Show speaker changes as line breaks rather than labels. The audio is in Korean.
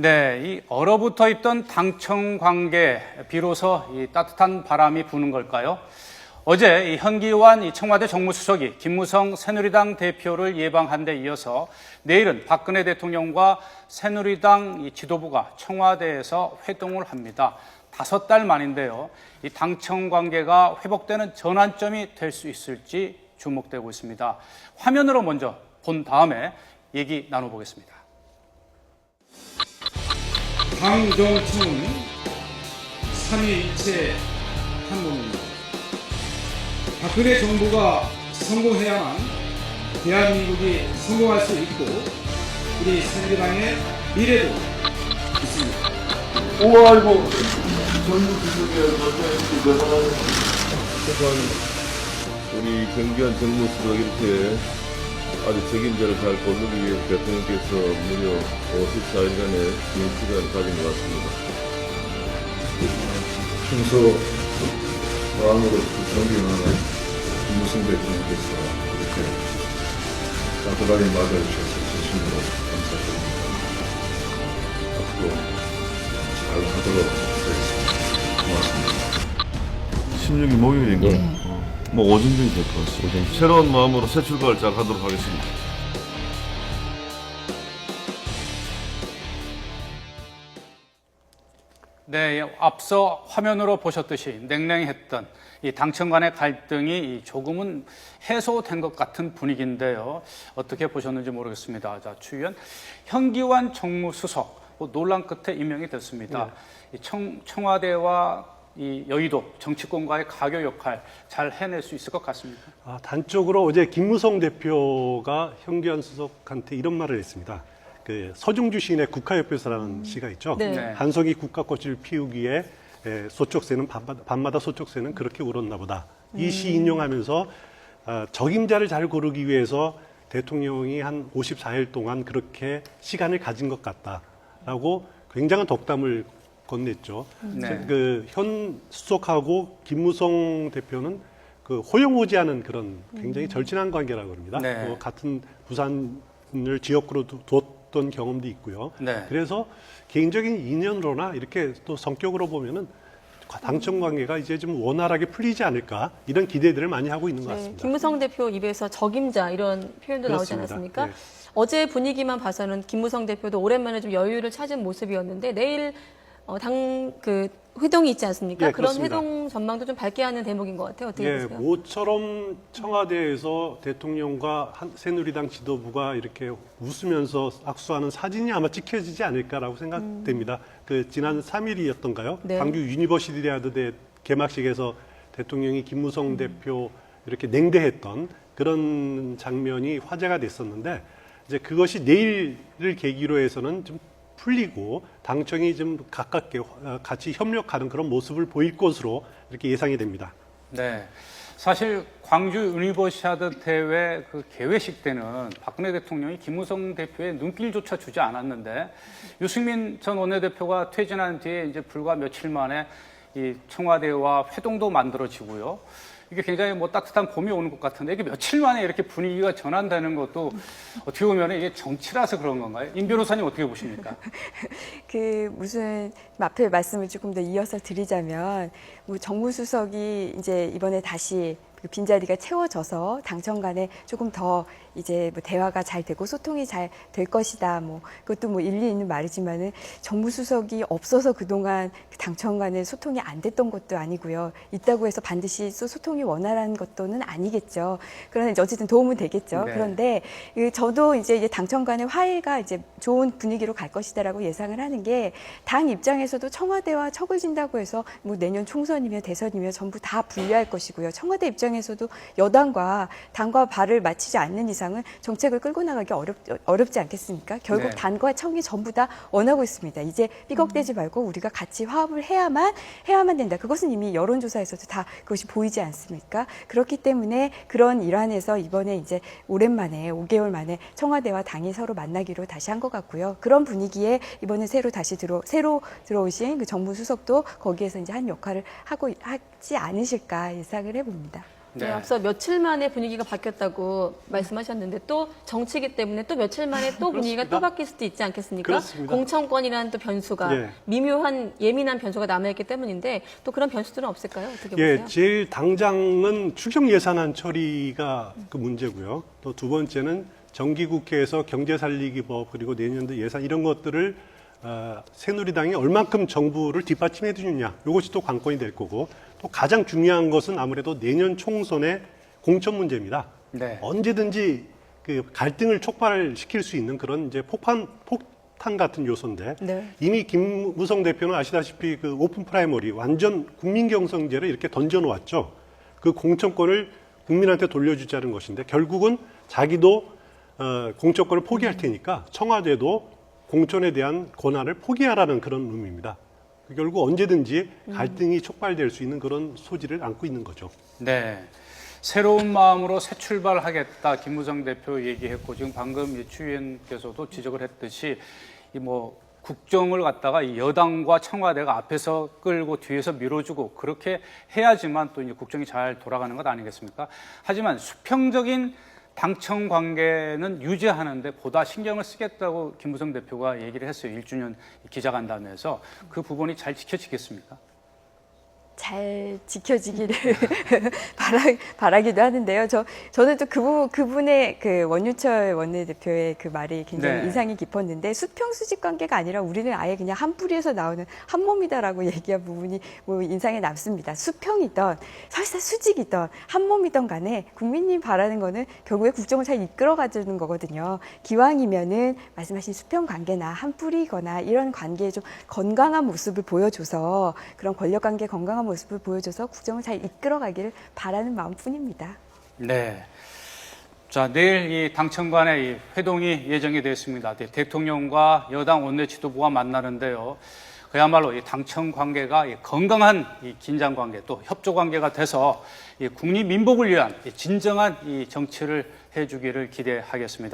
네, 이 얼어붙어 있던 당청 관계 비로소 이 따뜻한 바람이 부는 걸까요? 어제 이 현기환 이 청와대 정무수석이 김무성 새누리당 대표를 예방한 데 이어서 내일은 박근혜 대통령과 새누리당 이 지도부가 청와대에서 회동을 합니다. 5달 만인데요. 이 당청 관계가 회복되는 전환점이 될 수 있을지 주목되고 있습니다. 화면으로 먼저 본 다음에 얘기 나눠보겠습니다. 당정청은 삼위일체 한몸입니다. 박근혜 정부가 성공해야만 대한민국이 성공할 수 있고 우리 새누리당의 미래도 있습니다.
아이고 우리 경기한 정무수석 이렇게 아주 적임자를 잘 고르기 위해서 대통령께서 무려 54일간의 긴 시간을 가진 것 같습니다.
평소 마음으로 존경하는 김무성 대통령께서 이렇게 따뜻하게 맞아주셔서 진심으로 감사드립니다. 앞으로 잘 하도록 하겠습니다. 고맙습니다.
16일 목요일인가요? 뭐 오전 정도 될 것 같습니다. 새로운 마음으로 새 출발을 잘 하도록 하겠습니다.
네, 앞서 화면으로 보셨듯이 냉랭했던 이 당청 간의 갈등이 조금은 해소된 것 같은 분위기인데요. 어떻게 보셨는지 모르겠습니다. 자, 추 의원, 현기환 정무수석 논란 끝에 임명이 됐습니다. 네. 청와대와 이 여의도 정치권과의 가교 역할 잘 해낼 수 있을 것 같습니까?
단적으로 어제 김무성 대표가 현기환 수석한테 이런 말을 했습니다. 그 서중주 시인의 국화협회서라는 시가 있죠.
네.
한석이 국화꽃을 피우기에 소쩍새는 밤마다 소쩍새는 그렇게 울었나 보다. 이 시 인용하면서 적임자를 잘 고르기 위해서 대통령이 한 54일 동안 그렇게 시간을 가진 것 같다라고 굉장한 덕담을 건넸죠.
네.
그 현 수석하고 김무성 대표는 그 호영호지하는 그런 굉장히 절친한 관계라고 합니다.
네.
같은 부산을 지역구로 뒀던 경험도 있고요.
네.
그래서 개인적인 인연으로나 이렇게 또 성격으로 보면은 당청 관계가 이제 좀 원활하게 풀리지 않을까 이런 기대들을 많이 하고 있는 것 같습니다.
김무성 대표 입에서 적임자 이런 표현도 나오지
그렇습니다.
않았습니까?
네.
어제 분위기만 봐서는 김무성 대표도 오랜만에 좀 여유를 찾은 모습이었는데 내일 회동이 있지 않습니까?
네,
그런
그렇습니다.
회동 전망도 좀 밝게 하는 대목인 것 같아요. 어떻게 보세요?
모처럼 청와대에서 대통령과 새누리당 지도부가 이렇게 웃으면서 악수하는 사진이 아마 찍혀지지 않을까라고 생각됩니다. 그 지난 3일이었던가요?
네.
광주 유니버시티대학대 개막식에서 대통령이 김무성 대표 이렇게 냉대했던 그런 장면이 화제가 됐었는데 이제 그것이 내일을 계기로 해서는 좀 풀리고 당청이 좀 가깝게 같이 협력하는 그런 모습을 보일 것으로 이렇게 예상이 됩니다.
네. 사실 광주 유니버시아드 대회 그 개회식 때는 박근혜 대통령이 김무성 대표의 눈길조차 주지 않았는데 유승민 전 원내대표가 퇴진한 뒤에 이제 불과 며칠 만에 이 청와대와 회동도 만들어지고요. 이게 굉장히 따뜻한 봄이 오는 것 같은데 이게 며칠 만에 이렇게 분위기가 전환되는 것도 어떻게 보면 이게 정치라서 그런 건가요? 임 변호사님 어떻게 보십니까?
무슨 앞에 말씀을 조금 더 이어서 드리자면 정무수석이 이제 이번에 다시 그 빈자리가 채워져서 당청 간에 조금 더 이제 대화가 잘 되고 소통이 잘 될 것이다. 그것도 일리 있는 말이지만은 정무수석이 없어서 그동안 당청 간에 소통이 안 됐던 것도 아니고요. 있다고 해서 반드시 소통이 원활한 것도는 아니겠죠. 그러나 이제 어쨌든 도움은 되겠죠.
네.
그런데 저도 이제 당청 간의 화해가 이제 좋은 분위기로 갈 것이다라고 예상을 하는 게 당 입장에서도 청와대와 척을 진다고 해서 내년 총선이며 대선이며 전부 다 분리할 것이고요. 청와대 입장에서도 여당과 당과 발을 맞추지 않는 이상은 정책을 끌고 나가기 어렵지 않겠습니까? 결국
네.
당과 청이 전부 다 원하고 있습니다. 이제 삐걱대지 말고 우리가 같이 화합을 해야만 된다. 그것은 이미 여론조사에서도 다 그것이 보이지 않습니까? 그렇기 때문에 그런 일환에서 이번에 이제 오랜만에 5개월 만에 청와대와 당이 서로 만나기로 다시 한 것 같고요. 그런 분위기에 이번에 새로 들어오신 그 정무수석도 거기에서 이제 한 역할을 하지 않으실까 예상을 해봅니다.
네,
네.
앞서 며칠 만에 분위기가 바뀌었다고 말씀하셨는데 또 정치이기 때문에 또 며칠 만에 또 분위기가 또 바뀔 수도 있지 않겠습니까?
그렇습니다.
공천권이라는 또 변수가
예.
미묘한 예민한 변수가 남아있기 때문인데 또 그런 변수들은 없을까요? 어떻게
예,
보세요?
제일 당장은 추경 예산안 처리가 그 문제고요. 또 두 번째는 정기국회에서 경제살리기법 그리고 내년도 예산 이런 것들을 새누리당이 얼만큼 정부를 뒷받침해 주느냐 이것이 또 관건이 될 거고 또 가장 중요한 것은 아무래도 내년 총선의 공천 문제입니다.
네.
언제든지 그 갈등을 촉발시킬 수 있는 그런 이제 폭탄 같은 요소인데
네.
이미 김무성 대표는 아시다시피 그 오픈 프라이머리 완전 국민 경선제를 이렇게 던져 놓았죠. 그 공천권을 국민한테 돌려주자는 것인데 결국은 자기도 공천권을 포기할 테니까 청와대도 공천에 대한 권한을 포기하라는 그런 의미입니다. 결국 언제든지 갈등이 촉발될 수 있는 그런 소지를 안고 있는 거죠.
네. 새로운 마음으로 새 출발하겠다. 김무성 대표 얘기했고 지금 방금 추 의원께서도 지적을 했듯이 이 뭐 국정을 갖다가 이 여당과 청와대가 앞에서 끌고 뒤에서 밀어주고 그렇게 해야지만 또 이제 국정이 잘 돌아가는 것 아니겠습니까? 하지만 수평적인 당청 관계는 유지하는데 보다 신경을 쓰겠다고 김무성 대표가 얘기를 했어요. 1주년 기자간담회에서 그 부분이 잘 지켜지겠습니까?
잘 지켜지기를 바라기도 하는데요. 저는 또 그분의 그 원유철 원내대표의 그 말이 굉장히
네.
인상이 깊었는데 수평 수직 관계가 아니라 우리는 아예 그냥 한 뿌리에서 나오는 한 몸이다라고 얘기한 부분이 뭐 인상에 남습니다. 수평이던 설사 수직이던 한 몸이던 간에 국민이 바라는 거는 결국에 국정을 잘 이끌어가주는 거거든요. 기왕이면은 말씀하신 수평 관계나 한 뿌리거나 이런 관계에 좀 건강한 모습을 보여줘서 그런 권력 관계 건강한 모습을 보여줘서 국정을 잘 이끌어가기를 바라는 마음뿐입니다.
네. 자, 내일 이 당청 간의 이 회동이 예정이 되어 있습니다. 대통령과 여당 원내 지도부가 만나는데요. 그야말로 이 당청 관계가 이 건강한 이 긴장 관계 또 협조 관계가 돼서 이 국민 민복을 위한 이 진정한 이 정치를 해주기를 기대하겠습니다.